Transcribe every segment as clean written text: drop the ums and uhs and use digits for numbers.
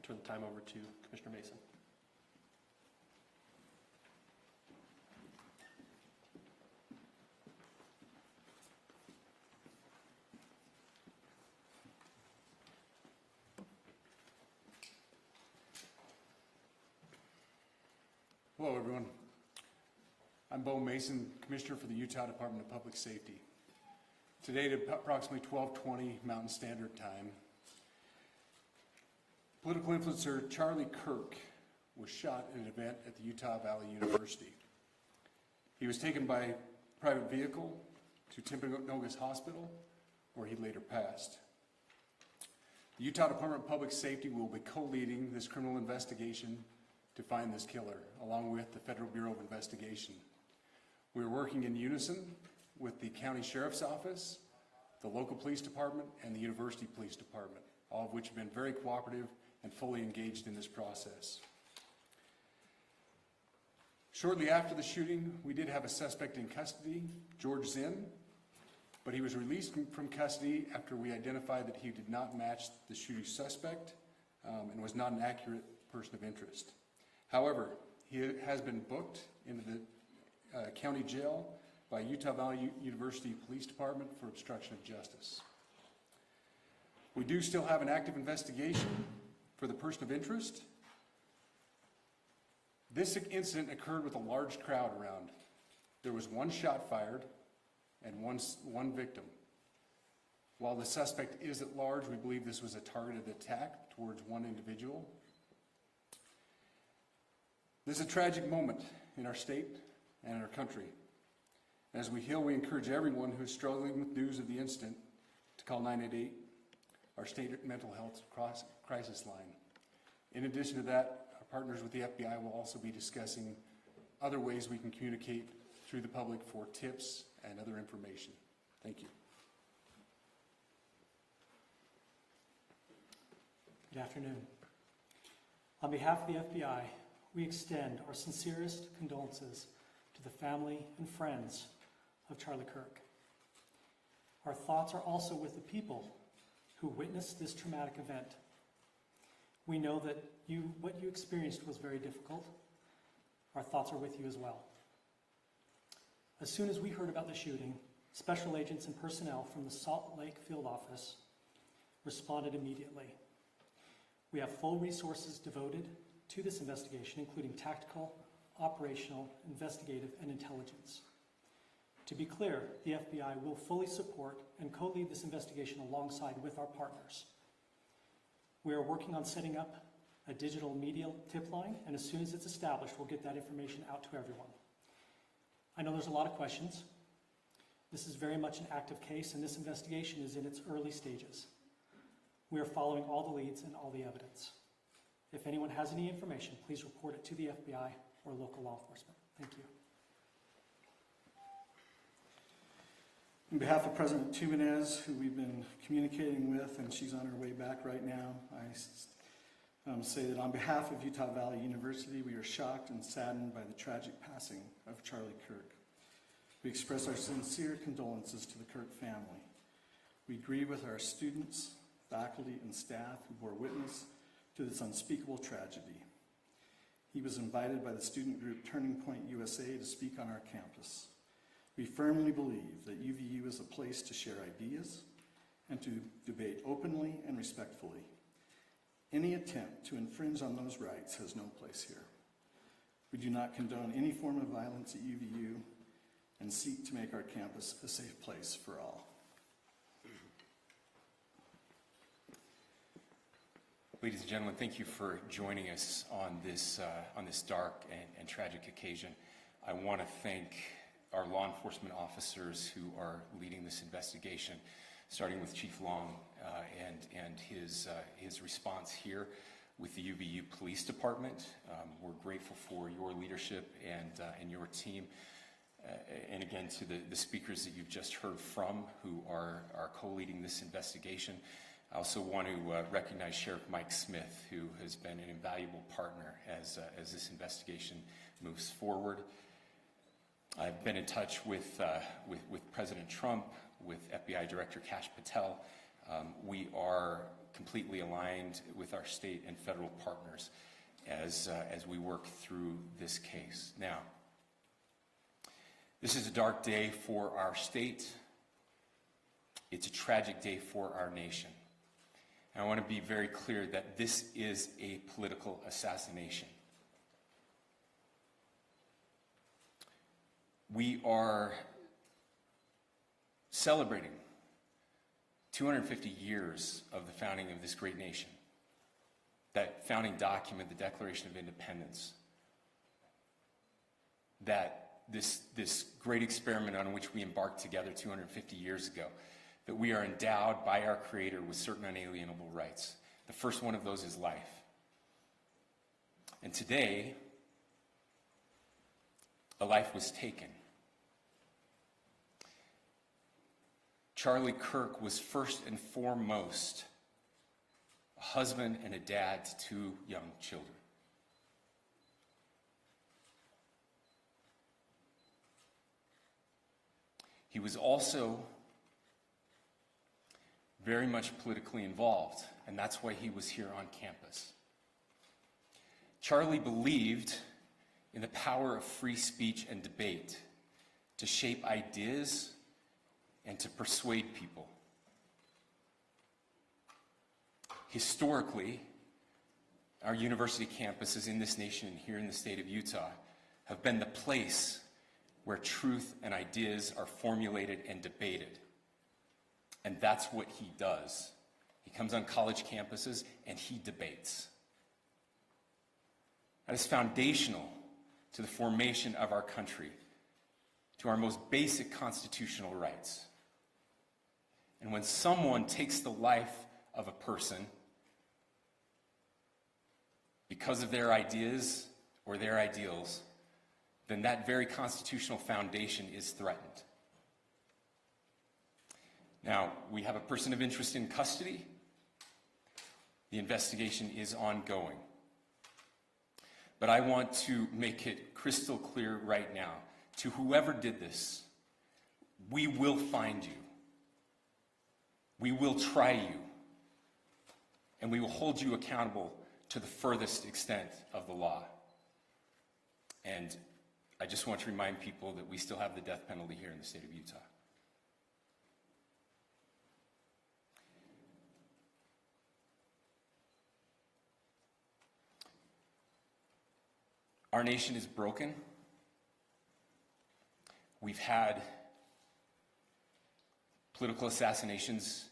turn the time over to Commissioner Mason. Hello, everyone. I'm Bo Mason, Commissioner for the Utah Department of Public Safety. Today at approximately 12:20 Mountain Standard Time, political influencer Charlie Kirk was shot in an event at the Utah Valley University. He was taken by private vehicle to Timpanogos Hospital, where he later passed. The Utah Department of Public Safety will be co-leading this criminal investigation to find this killer, along with the Federal Bureau of Investigation. We're working in unison with the County Sheriff's Office, the local police department, and the University Police Department, all of which have been very cooperative and fully engaged in this process. Shortly after the shooting, we did have a suspect in custody, George Zinn, but he was released from custody after we identified that he did not match the shooting suspect and was not an accurate person of interest. However, he has been booked into the county jail by Utah Valley University Police Department for obstruction of justice. We do still have an active investigation for the person of interest. This incident occurred with a large crowd around. There was one shot fired and one victim. While the suspect is at large, we believe this was a targeted attack towards one individual. This is a tragic moment in our state and in our country. As we heal, we encourage everyone who is struggling with news of the incident to call 988, our state mental health crisis line. In addition to that, our partners with the FBI will also be discussing other ways we can communicate through the public for tips and other information. Thank you. Good afternoon. On behalf of the FBI, we extend our sincerest condolences to the family and friends of Charlie Kirk. Our thoughts are also with the people who witnessed this traumatic event. We know that what you experienced was very difficult. Our thoughts are with you as well. As soon as we heard about the shooting, special agents and personnel from the Salt Lake Field Office responded immediately. We have full resources devoted to this investigation, including tactical, operational, investigative, and intelligence. To be clear, the FBI will fully support and co-lead this investigation alongside with our partners. We are working on setting up a digital media tip line, and as soon as it's established, we'll get that information out to everyone. I know there's a lot of questions. This is very much an active case, and this investigation is in its early stages. We are following all the leads and all the evidence. If anyone has any information, please report it to the FBI or local law enforcement. Thank you. On behalf of President Tumenez, who we've been communicating with, and she's on her way back right now, I say that on behalf of Utah Valley University, we are shocked and saddened by the tragic passing of Charlie Kirk. We express our sincere condolences to the Kirk family. We grieve with our students, faculty, and staff who bore witness to this unspeakable tragedy. He was invited by the student group Turning Point USA to speak on our campus. We firmly believe that UVU is a place to share ideas and to debate openly and respectfully. Any attempt to infringe on those rights has no place here. We do not condone any form of violence at UVU and seek to make our campus a safe place for all. Ladies and gentlemen, thank you for joining us on this dark and tragic occasion. I want to thank our law enforcement officers who are leading this investigation, starting with Chief Long and his response here with the UVU Police Department. We're grateful for your leadership and your team. And again, to the speakers that you've just heard from who are co-leading this investigation. I also want to recognize Sheriff Mike Smith, who has been an invaluable partner as this investigation moves forward. I've been in touch with President Trump, with FBI Director Kash Patel, We are completely aligned with our state and federal partners as we work through this case. Now, this is a dark day for our state. It's a tragic day for our nation. And I want to be very clear that this is a political assassination. We are celebrating 250 years of the founding of this great nation. That founding document, the Declaration of Independence, that this great experiment on which we embarked together 250 years ago, that we are endowed by our Creator with certain unalienable rights. The first one of those is life. And today, a life was taken. Charlie Kirk was first and foremost a husband and a dad to 2 young children. He was also very much politically involved, and that's why he was here on campus. Charlie believed in the power of free speech and debate to shape ideas and to persuade people. Historically, our university campuses in this nation and here in the state of Utah have been the place where truth and ideas are formulated and debated. And that's what he does. He comes on college campuses and he debates. That is foundational to the formation of our country, to our most basic constitutional rights. And when someone takes the life of a person because of their ideas or their ideals, then that very constitutional foundation is threatened. Now, we have a person of interest in custody. The investigation is ongoing. But I want to make it crystal clear right now, to whoever did this, we will find you. We will try you. And we will hold you accountable to the furthest extent of the law. And I just want to remind people that we still have the death penalty here in the state of Utah. Our nation is broken. We've had political assassinations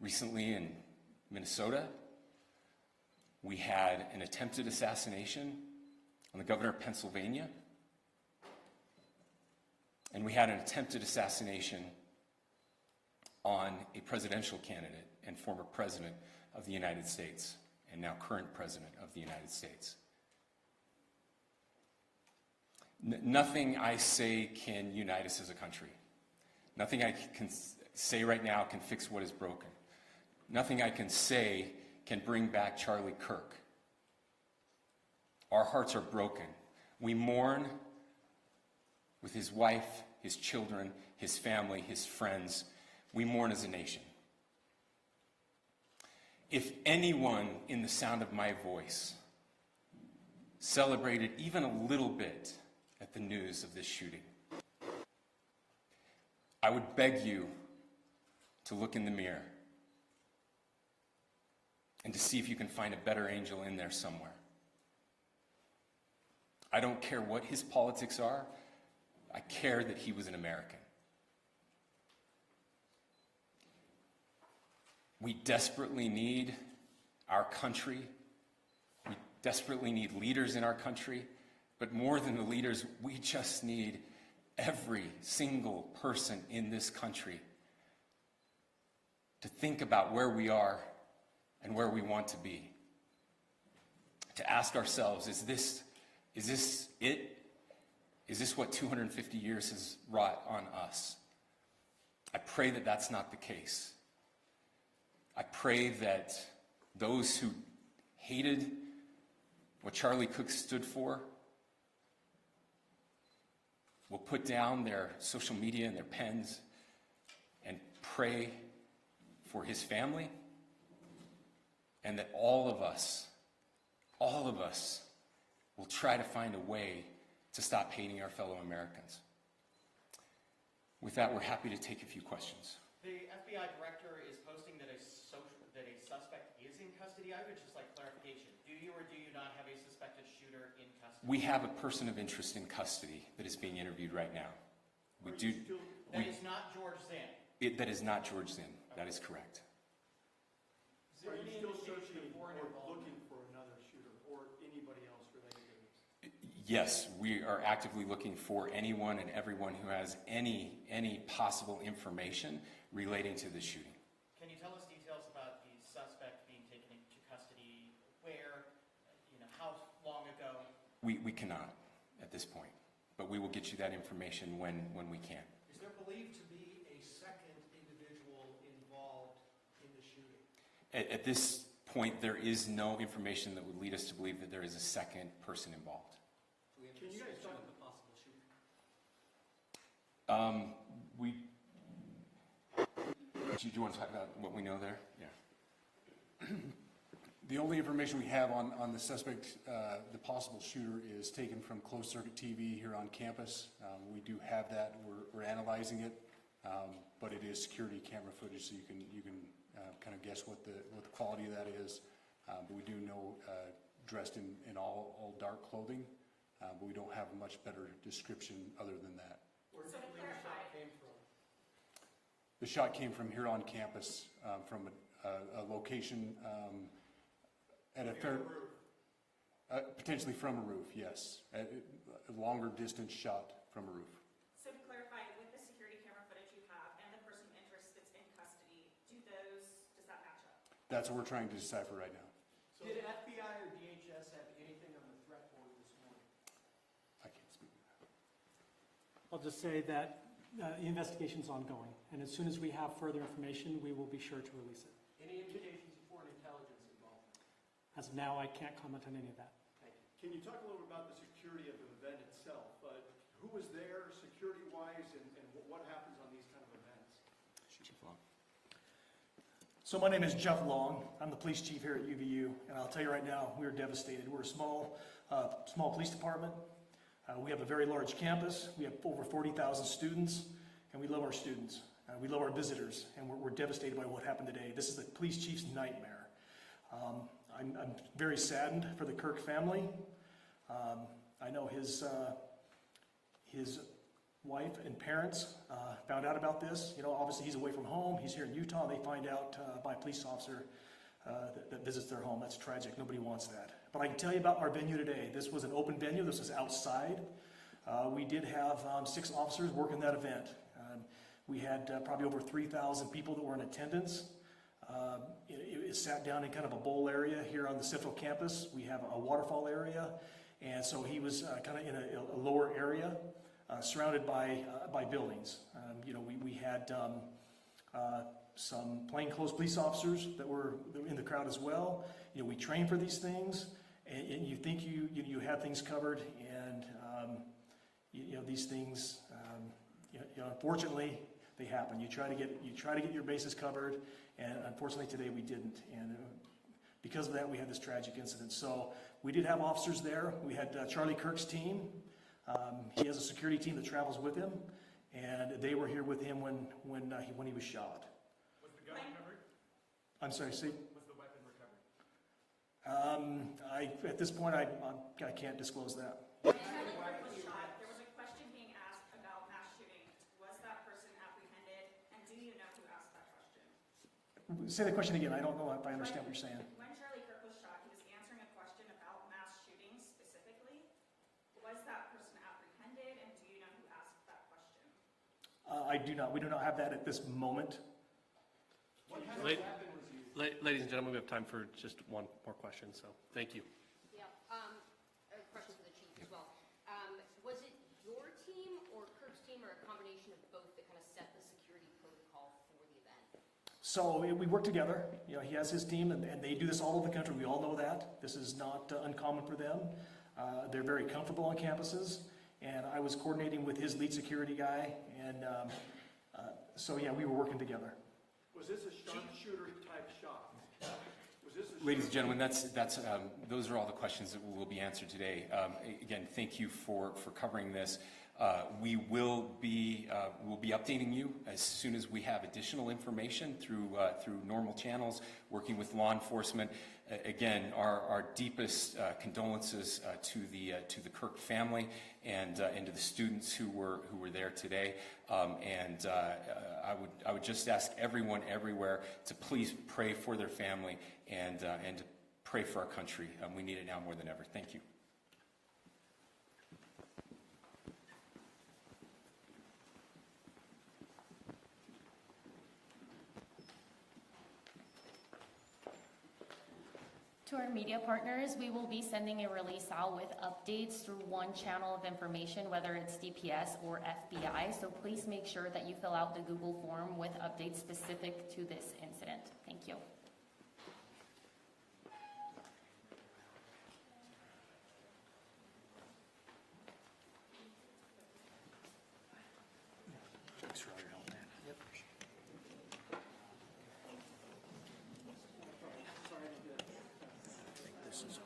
recently in Minnesota. We had an attempted assassination on the governor of Pennsylvania. And we had an attempted assassination on a presidential candidate and former president of the United States, and now current president of the United States. Nothing I say can unite us as a country. Nothing I can say right now can fix what is broken. Nothing I can say can bring back Charlie Kirk. Our hearts are broken. We mourn with his wife, his children, his family, his friends. We mourn as a nation. If anyone in the sound of my voice celebrated even a little bit at the news of this shooting, I would beg you to look in the mirror and to see if you can find a better angel in there somewhere. I don't care what his politics are. I care that he was an American. We desperately need our country. We desperately need leaders in our country. But more than the leaders, we just need every single person in this country to think about where we are and where we want to be. To ask ourselves, is this it? Is this what 250 years has wrought on us? I pray that that's not the case. I pray that those who hated what Charlie Kirk stood for will put down their social media and their pens and pray for his family, and that all of us will try to find a way to stop hating our fellow Americans. With that, we're happy to take a few questions. The FBI director is posting that a suspect is in custody. I would just like clarification. Do you or do you not have a suspected shooter in custody? We have a person of interest in custody that is being interviewed right now. That is not George Zinn. That is not George Zinn. That is correct. Are you still searching or looking for another shooter or anybody else related to this? Yes, we are actively looking for anyone and everyone who has any possible information relating to the shooting. Can you tell us details about the suspect being taken into custody? Where? How long ago? We cannot at this point, but we will get you that information when we can. Is there believed to be a second individual involved in the shooting? At this point, there is no information that would lead us to believe that there is a second person involved. Can you guys talk about the possible shooter? Do you want to talk about what we know there? Yeah. The only information we have on the suspect, the possible shooter, is taken from closed circuit TV here on campus. We do have that. We're analyzing it, but it is security camera footage, so you can kind of guess what the quality of that is. But we do know dressed in all dark clothing, but we don't have a much better description other than that. Where do you believe the shot came from? The shot came from here on campus, from a location at a fair, potentially from a roof, yes. A longer distance shot from a roof. So to clarify, with the security camera footage you have and the person of interest that's in custody, does that match up? That's what we're trying to decipher right now. So did FBI or DHS have anything on the threat board this morning? I can't speak to that. I'll just say that the investigation's ongoing, and as soon as we have further information, we will be sure to release it. Any indications of foreign intelligence involvement? As of now, I can't comment on any of that. Can you talk a little bit about the security of the event itself? Who was there security-wise and what happens on these kind of events? Chief Long. So my name is Jeff Long. I'm the police chief here at UVU, and I'll tell you right now, we're devastated. We're a small police department. We have a very large campus. We have over 40,000 students, and we love our students. We love our visitors, and we're devastated by what happened today. This is the police chief's nightmare. I'm very saddened for the Kirk family. I know his wife and parents found out about this. Obviously he's away from home. He's here in Utah. They find out by a police officer that visits their home. That's tragic. Nobody wants that. But I can tell you about our venue today. This was an open venue. This was outside. We did have 6 officers working that event. We had probably over 3,000 people that were in attendance. It sat down in kind of a bowl area here on the central campus. We have a waterfall area, and so he was kind of in a lower area, surrounded by buildings. We had some plainclothes police officers that were in the crowd as well. We train for these things, and you think you have things covered, and these things, unfortunately, they happen. You try to get your bases covered, and unfortunately today we didn't. And because of that, we had this tragic incident. So we did have officers there. We had Charlie Kirk's team. He has a security team that travels with him, and they were here with him when he was shot. Was the gun recovered? I'm sorry, see? Was the weapon recovered? At this point, I can't disclose that. When Charlie Kirk was shot, there was a question being asked about mass shooting. Was that person apprehended, and do you know who asked that question? Say the question again. I don't know if I understand what you're saying. When Charlie Kirk was shot, he was answering a question about mass shootings specifically. Was that person apprehended, and do you know who asked that question? I do not. We do not have that at this moment. What kind of weapon was used? Ladies and gentlemen, we have time for just one more question, so thank you. Yeah, a question for the chief as well. Was it your team or Kirk's team or a combination of both that kind of set the security protocol for the event? So we work together. He has his team, and they do this all over the country. We all know that. This is not uncommon for them. They're very comfortable on campuses, and I was coordinating with his lead security guy, and so yeah, we were working together. Was this a sharpshooter type shot? Was this a Ladies and gentlemen, those are all the questions that will be answered today. Again, thank you for covering this. We will be updating you as soon as we have additional information through normal channels, working with law enforcement. Again, our deepest condolences to the Kirk family and to the students who were there today. I would just ask everyone everywhere to please pray for their family and to pray for our country. We need it now more than ever. Thank you. To our media partners, we will be sending a release out with updates through one channel of information, whether it's DPS or FBI. So please make sure that you fill out the Google form with updates specific to this incident. Thank you. Thanks for all your help, man. Yep. I think this is ours.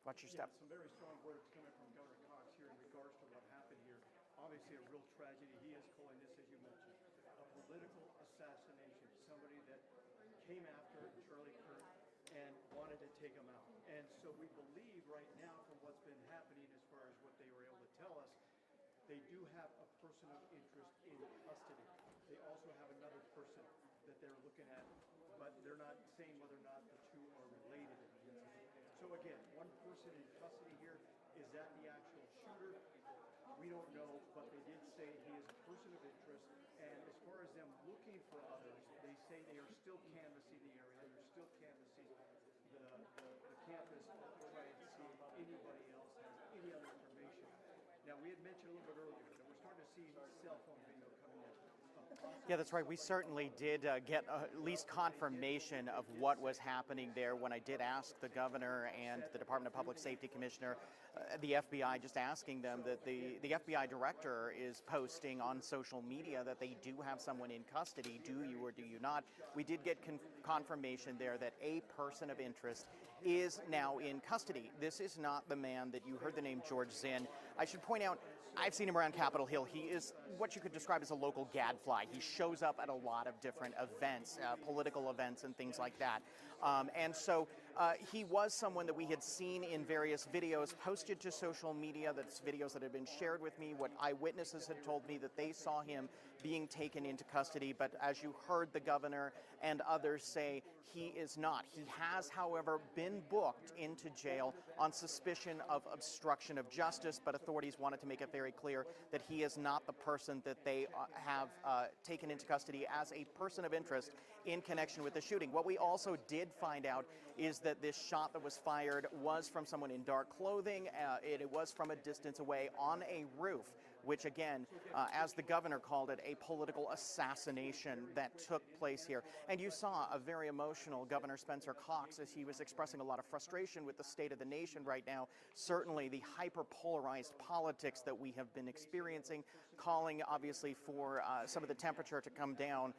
Watch your step. Some very strong words coming from Governor Cox here in regards to what happened here. Obviously a real tragedy. He is calling this, as you mentioned, a political assassination. Somebody that came after Charlie Kirk and wanted to take him out. And so we believe right now from what's been happening as far as what they were able to tell us, they do have a person of interest in custody. They also have another person that they're looking at, but they're not saying whether or not the two are related. So again, one person in custody here. Is that the actual shooter? We don't know, but they did say he is a person of interest. And as far as them looking for others, they say they are still canvassing the area. They're still canvassing the campus to try and see if anybody else has any other information. Now, we had mentioned a little bit earlier that we're starting to see cell phone video coming in. Yeah, that's right. We certainly did get at least confirmation of what was happening there when I did ask the governor and the Department of Public Safety Commissioner, the FBI, just asking them that the FBI director is posting on social media that they do have someone in custody. Do you or do you not? We did get confirmation there that a person of interest is now in custody. This is not the man that you heard the name George Zinn. I should point out, I've seen him around Capitol Hill. He is what you could describe as a local gadfly. He shows up at a lot of different events, political events and things like that. And so he was someone that we had seen in various videos posted to social media, that's videos that had been shared with me, what eyewitnesses had told me that they saw him being taken into custody. But as you heard the governor and others say, he is not. He has, however, been booked into jail on suspicion of obstruction of justice, but authorities wanted to make it very clear that he is not the person that they have taken into custody as a person of interest in connection with the shooting. What we also did find out is that this shot that was fired was from someone in dark clothing. It was from a distance away on a roof, which again, as the governor called it, a political assassination that took place here. And you saw a very emotional Governor Spencer Cox as he was expressing a lot of frustration with the state of the nation right now. Certainly the hyper-polarized politics that we have been experiencing, calling obviously for some of the temperature to come down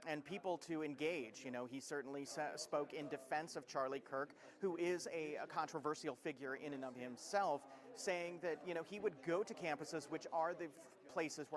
and people to engage. You know, he certainly spoke in defense of Charlie Kirk, who is a controversial figure in and of himself, saying that, you know, he would go to campuses which are the places where